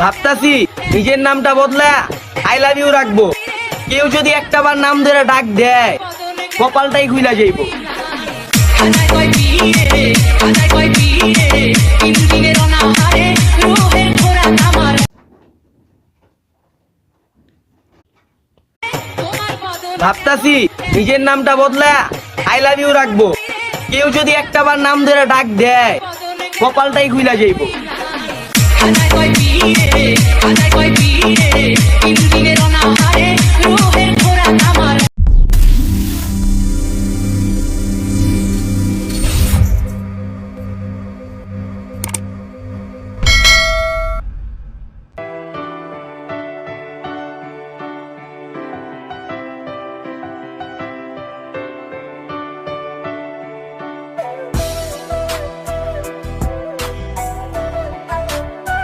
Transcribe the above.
ভাবতাছি নিজের নামটা বদলা আই লাভ ইউ রাখবো। কেউ যদি একটা বার নাম ধরে ডাক দেয় কপালটাই খুইলা যাইব। ভাবতাছি নিজের নামটা বদলা আই লাভ ইউ রাখবো। কেউ যদি একটা বার নাম ধরে ডাক দেয় কপালটাই খুইলা যাইব। তিন দিনের অনাহারে রোহের ঘোরা আমার